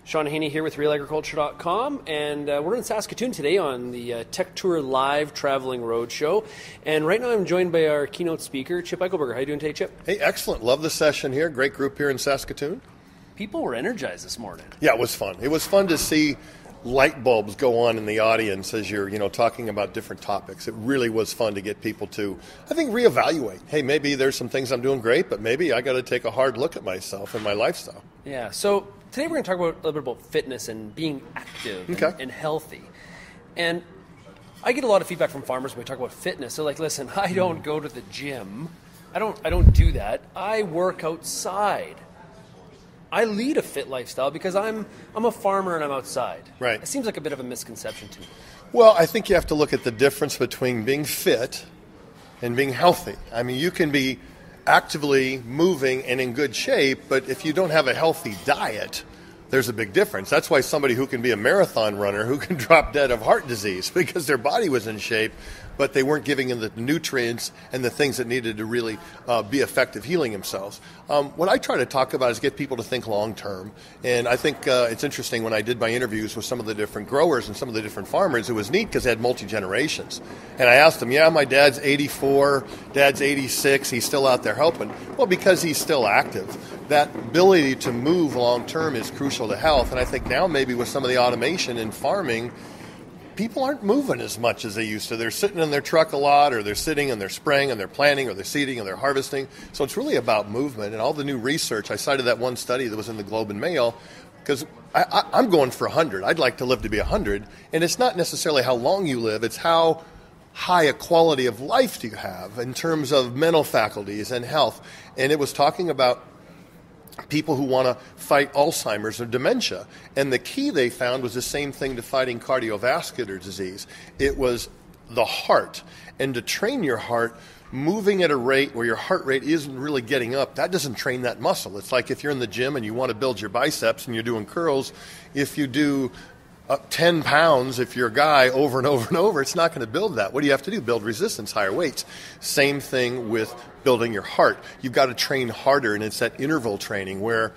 Sean Haney here with RealAgriculture.com, and we're in Saskatoon today on the Tech Tour Live Traveling Roadshow. And right now I'm joined by our keynote speaker, Chip Eichelberger. How are you doing today, Chip? Hey, excellent. Love the session here. Great group here in Saskatoon. People were energized this morning. Yeah, it was fun. It was fun to see light bulbs go on in the audience as you're, talking about different topics. It really was fun to get people to, I think, reevaluate. Hey, maybe there's some things I'm doing great, but maybe I got to take a hard look at myself and my lifestyle. Yeah, so today we're going to talk about a little bit about fitness and being active and healthy. And I get a lot of feedback from farmers when we talk about fitness. They're like, listen, I don't go to the gym. I don't do that. I work outside. I lead a fit lifestyle because I'm a farmer and I'm outside. Right. It seems like a bit of a misconception to me. Well, I think you have to look at the difference between being fit and being healthy. I mean, you can be actively moving and in good shape, but if you don't have a healthy diet, there's a big difference. That's why somebody who can be a marathon runner who can drop dead of heart disease because their body was in shape, but they weren't giving them the nutrients and the things that needed to really be effective healing themselves. What I try to talk about is get people to think long term. And I think it's interesting when I did my interviews with some of the different growers and some of the different farmers, it was neat because they had multi-generations. And I asked them, my dad's 84, dad's 86, he's still out there helping. Well, because he's still active. That ability to move long term is crucial to health. And I think now maybe with some of the automation in farming, people aren't moving as much as they used to. They're sitting in their truck a lot, or they're sitting and they're spraying and they're planting, or they're seeding and they're harvesting. So it's really about movement. And all the new research, I cited that one study that was in the Globe and Mail, because I'm going for 100. I'd like to live to be 100. And it's not necessarily how long you live, it's how high a quality of life do you have in terms of mental faculties and health. And it was talking about people who want to fight Alzheimer's or dementia. And the key they found was the same thing to fighting cardiovascular disease. It was the heart. And to train your heart, moving at a rate where your heart rate isn't really getting up, that doesn't train that muscle. It's like if you're in the gym and you want to build your biceps and you're doing curls, if you do 10 pounds, if you're a guy, over and over and over, it's not going to build that. What do you have to do? Build resistance, higher weights. Same thing with building your heart. You've got to train harder, and it's that interval training where,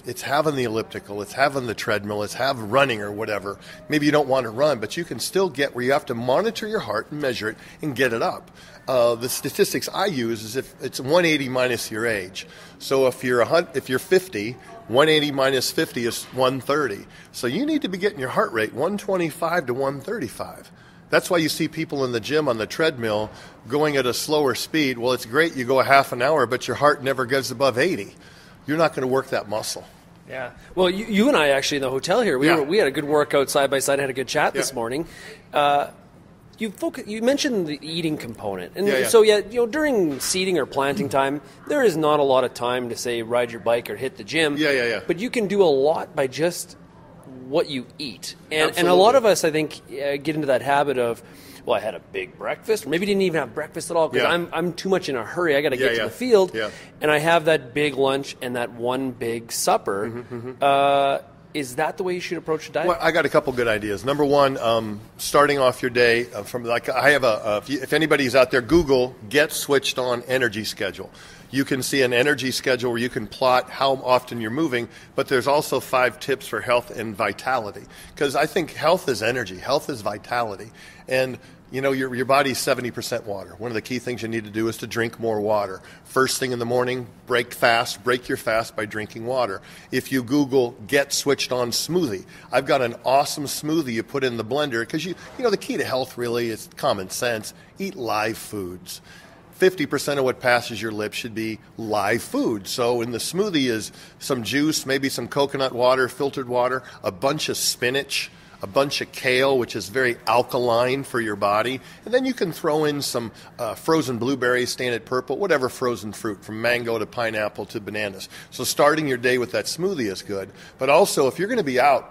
it's having the elliptical, it's having the treadmill, it's having running or whatever. Maybe you don't want to run, but you can still get where you have to monitor your heart and measure it and get it up. The statistics I use is if it's 180 minus your age. So if you're 50, 180 minus 50 is 130. So you need to be getting your heart rate 125 to 135. That's why you see people in the gym on the treadmill going at a slower speed. Well, it's great you go a half an hour, but your heart never gets above 80. You're not going to work that muscle. Yeah. Well, you and I actually in the hotel here, we had a good workout side by side, had a good chat this morning. You mentioned the eating component. And so during seeding or planting time, there is not a lot of time to say ride your bike or hit the gym. But you can do a lot by just what you eat. And a lot of us, I think, get into that habit of, well, I had a big breakfast, or maybe didn't even have breakfast at all because I'm too much in a hurry. I got to get to the field, and I have that big lunch and that one big supper. Is that the way you should approach a diet? Well, I got a couple good ideas. Number one, starting off your day from I have if anybody's out there, Google "Get Switched On Energy Schedule." You can see an energy schedule where you can plot how often you're moving, but there's also 5 tips for health and vitality. Because I think health is energy, health is vitality. And your body's 70% water. One of the key things you need to do is to drink more water. First thing in the morning, break your fast by drinking water. If you Google "Get Switched On Smoothie," I've got an awesome smoothie you put in the blender because the key to health really is common sense. Eat live foods. 50% of what passes your lips should be live food. So in the smoothie is some juice, maybe some coconut water, filtered water, a bunch of spinach, a bunch of kale, which is very alkaline for your body. And then you can throw in some frozen blueberries, stain it purple, whatever frozen fruit, from mango to pineapple to bananas. So starting your day with that smoothie is good. But also, if you're going to be out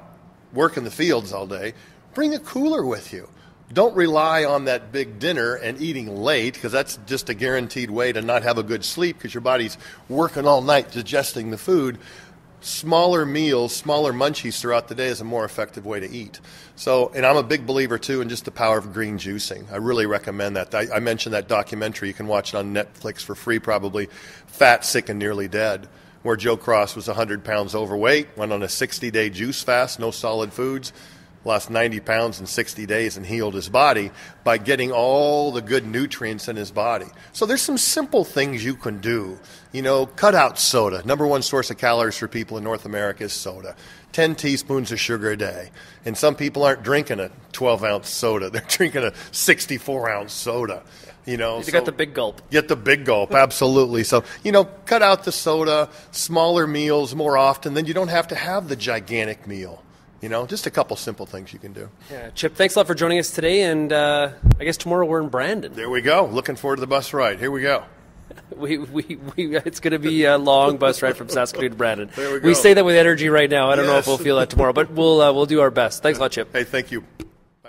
working the fields all day, bring a cooler with you. Don't rely on that big dinner and eating late, because that's just a guaranteed way to not have a good sleep because your body's working all night digesting the food. Smaller meals, smaller munchies throughout the day is a more effective way to eat. So, and I'm a big believer, too, in just the power of green juicing. I really recommend that. I mentioned that documentary. You can watch it on Netflix for free, probably, Fat, Sick, and Nearly Dead. where Joe Cross was 100 pounds overweight, went on a 60-day juice fast, no solid foods, lost 90 pounds in 60 days and healed his body by getting all the good nutrients in his body. So there's some simple things you can do. Cut out soda. Number one source of calories for people in North America is soda. 10 teaspoons of sugar a day. And some people aren't drinking a 12-ounce soda. They're drinking a 64-ounce soda. You got the big gulp. Get the big gulp, absolutely. So, cut out the soda, smaller meals more often, then you don't have to have the gigantic meal. Just a couple simple things you can do. Yeah, Chip, thanks a lot for joining us today, and I guess tomorrow we're in Brandon. There we go. Looking forward to the bus ride. Here we go. It's going to be a long bus ride from Saskatoon to Brandon. There we go. We say that with energy right now. I don't know if we'll feel that tomorrow, but we'll do our best. Thanks a lot, Chip. Hey, thank you.